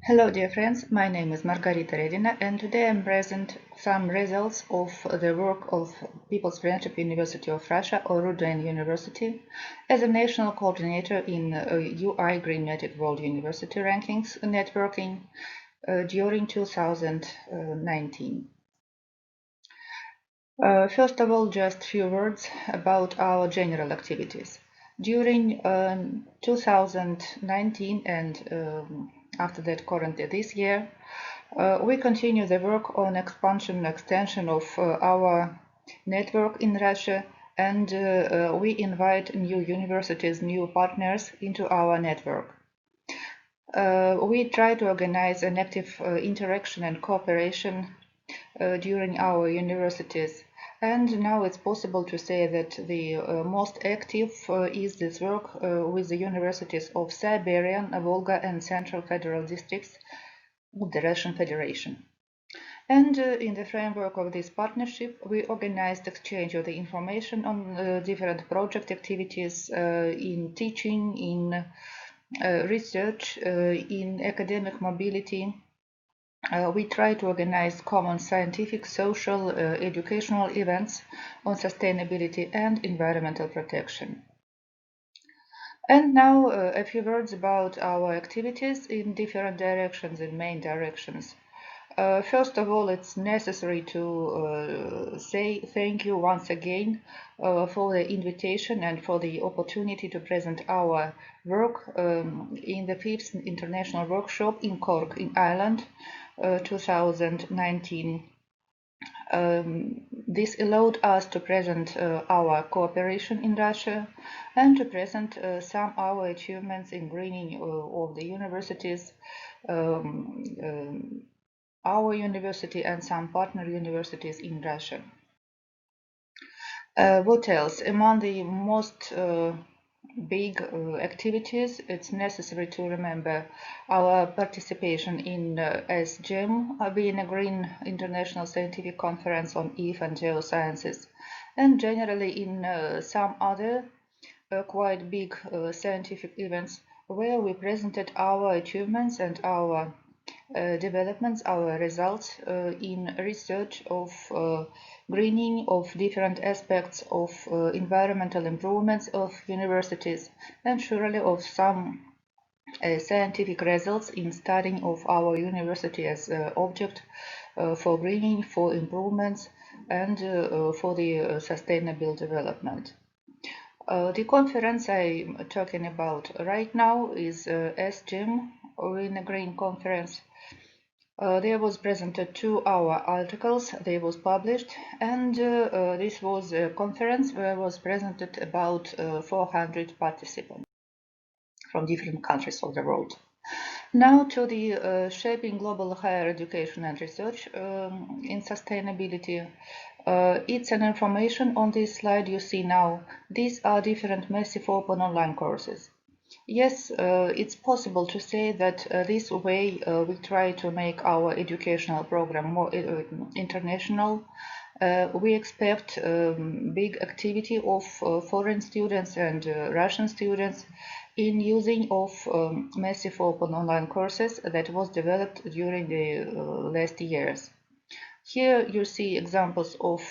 Hello dear friends, my name is Margarita Redina and today I'm present some results of the work of People's Friendship University of Russia or RUDN University as a national coordinator in UI GreenMetric World University Rankings networking during 2019. First of all, just a few words about our general activities. During 2019 and after that currently this year, we continue the work on expansion and extension of our network in Russia, and we invite new universities, new partners into our network. We try to organize an active interaction and cooperation during our universities. And now it's possible to say that the most active is this work with the universities of Siberian, Volga and Central Federal Districts of the Russian Federation. And in the framework of this partnership, we organized exchange of the information on different project activities in teaching, in research, in academic mobility. We try to organize common scientific, social, educational events on sustainability and environmental protection. And now a few words about our activities in different directions, in main directions. First of all, it's necessary to say thank you once again for the invitation and for the opportunity to present our work in the 5th International Workshop in Cork, in Ireland, 2019. This allowed us to present our cooperation in Russia and to present some of our achievements in greening of the universities, our university and some partner universities in Russia. What else? Among the most big activities, it's necessary to remember our participation in SGM, being a Green International Scientific Conference on Earth and Geosciences, and generally in some other quite big scientific events where we presented our achievements and our developments, our results in research of greening, of different aspects of environmental improvements of universities, and surely of some scientific results in studying of our university as object for greening, for improvements, and for the sustainable development. The conference I'm talking about right now is SGM, or in a Green Conference. There was presented 2 hour articles, they was published, and this was a conference where was presented about 400 participants from different countries of the world. Now to the shaping global higher education and research in sustainability. It's an information on this slide you see now. These are different massive open online courses. Yes, it's possible to say that this way we try to make our educational program more international. We expect big activity of foreign students and Russian students in using of massive open online courses that was developed during the last years. Here you see examples of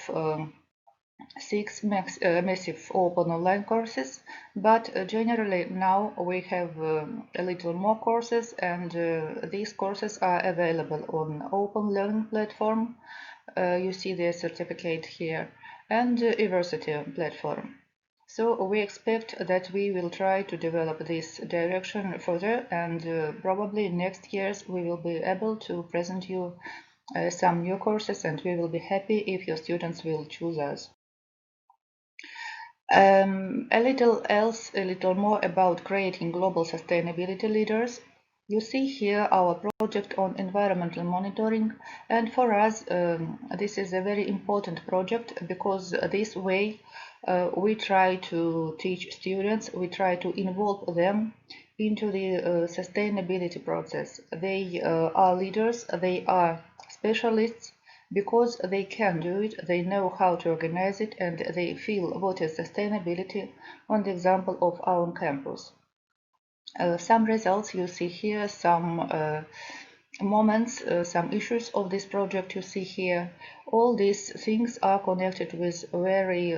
6 massive open online courses, but generally now we have a little more courses, and these courses are available on Open Learning platform. You see the certificate here, and University platform. So we expect that we will try to develop this direction further, and probably next years we will be able to present you some new courses, and we will be happy if your students will choose us. A little more about creating global sustainability leaders. You see here our project on environmental monitoring, and for us this is a very important project because this way we try to teach students, we try to involve them into the sustainability process. They are leaders, they are specialists, because they can do it, they know how to organize it, and they feel what is sustainability on the example of our campus. Some results you see here, some moments, some issues of this project you see here. All these things are connected with very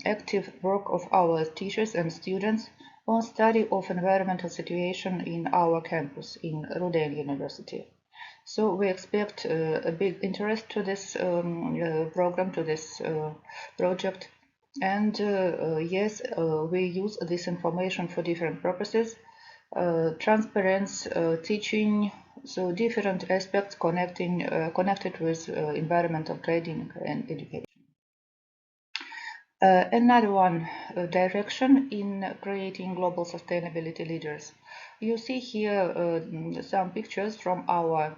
active work of our teachers and students on study of environmental situation in our campus in RUDN University. So we expect a big interest to this program, to this project. And yes, we use this information for different purposes. Transparency, teaching, so different aspects connected with environmental training and education. Another one, direction in creating global sustainability leaders. You see here some pictures from our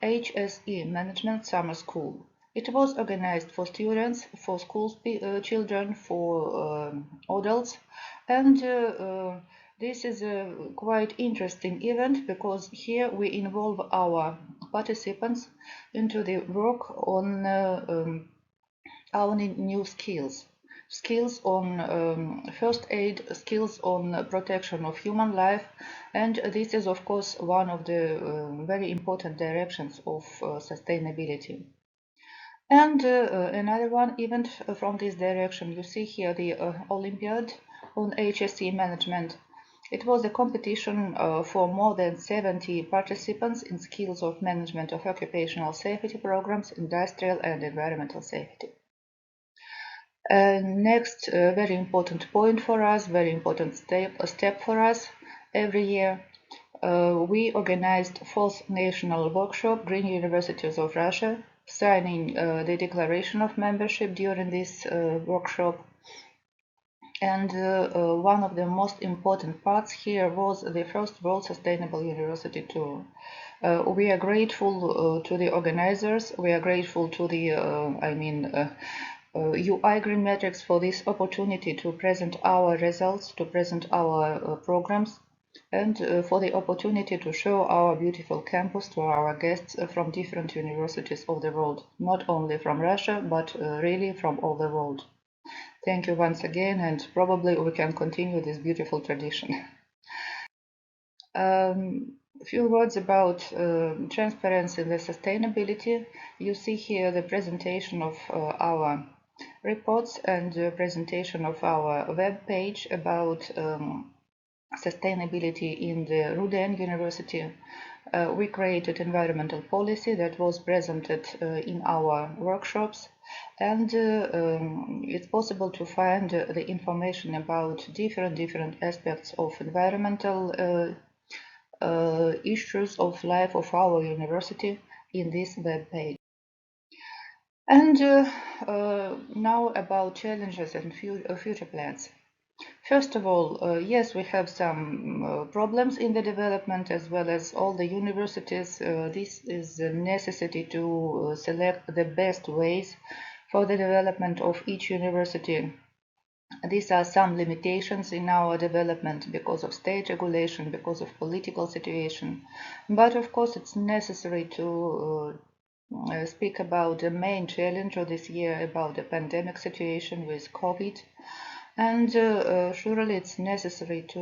OHS Management Summer School. It was organized for students, for school children, for adults, and this is a quite interesting event because here we involve our participants into the work on our new skills on first aid, skills on protection of human life, and this is of course one of the very important directions of sustainability. And another one event from this direction, you see here the Olympiad on HSE management. It was a competition for more than 70 participants in skills of management of occupational safety programs, industrial and environmental safety. Next, very important point for us, very important step for us. Every year, we organized fourth national workshop, Green Universities of Russia, signing the declaration of membership during this workshop. And one of the most important parts here was the first World Sustainable University Tour. We are grateful to the organizers. We are grateful to the, UI GreenMetric for this opportunity to present our results, to present our programs, and for the opportunity to show our beautiful campus to our guests from different universities of the world, not only from Russia, but really from all the world. Thank you once again, and probably we can continue this beautiful tradition. A few words about transparency and the sustainability. You see here the presentation of our reports and the presentation of our web page about sustainability in the RUDN University. We created environmental policy that was presented in our workshops, and it's possible to find the information about different aspects of environmental issues of life of our university in this web page. And now about challenges and future plans. First of all, yes, we have some problems in the development as well as all the universities. This is a necessity to select the best ways for the development of each university. These are some limitations in our development because of state regulation, because of political situation. But of course, it's necessary to speak about the main challenge of this year, about the pandemic situation with COVID. And surely it's necessary to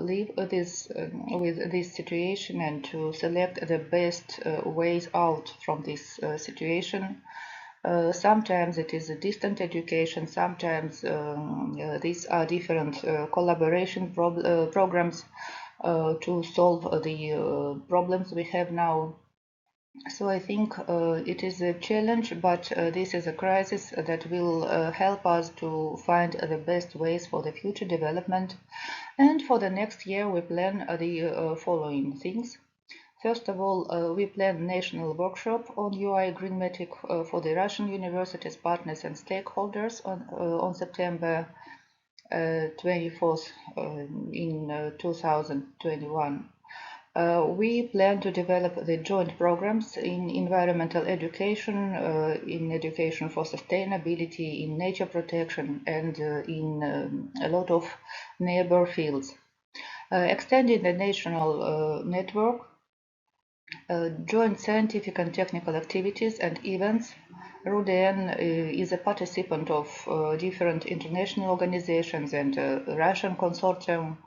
live with this situation and to select the best ways out from this situation. Sometimes it is a distant education, sometimes these are different collaboration programs to solve the problems we have now. So I think it is a challenge, but this is a crisis that will help us to find the best ways for the future development. And for the next year, we plan the following things. First of all, we plan national workshop on UI GreenMetric for the Russian universities, partners and stakeholders on September 24th in 2021. We plan to develop the joint programs in environmental education, in education for sustainability, in nature protection, and in a lot of neighbor fields. Extending the national network, joint scientific and technical activities and events. RUDN is a participant of different international organizations and Russian consortium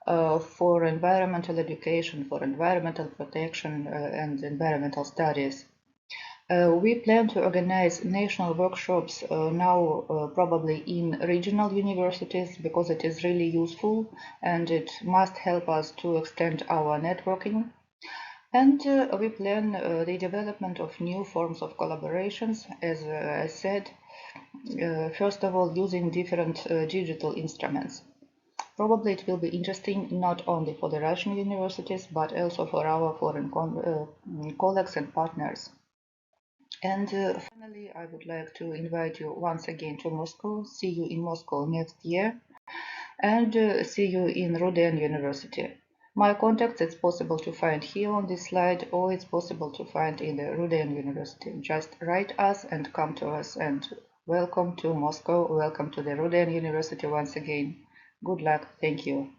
for environmental education, for environmental protection and environmental studies. We plan to organize national workshops now probably in regional universities because it is really useful and it must help us to extend our networking. And we plan the development of new forms of collaborations, as I said, first of all, using different digital instruments. Probably it will be interesting not only for the Russian universities, but also for our foreign colleagues and partners. And finally, I would like to invite you once again to Moscow. See you in Moscow next year, and see you in RUDN University. My contacts it's possible to find here on this slide, or it's possible to find in the RUDN University. Just write us and come to us, and welcome to Moscow. Welcome to the RUDN University once again. Good luck. Thank you.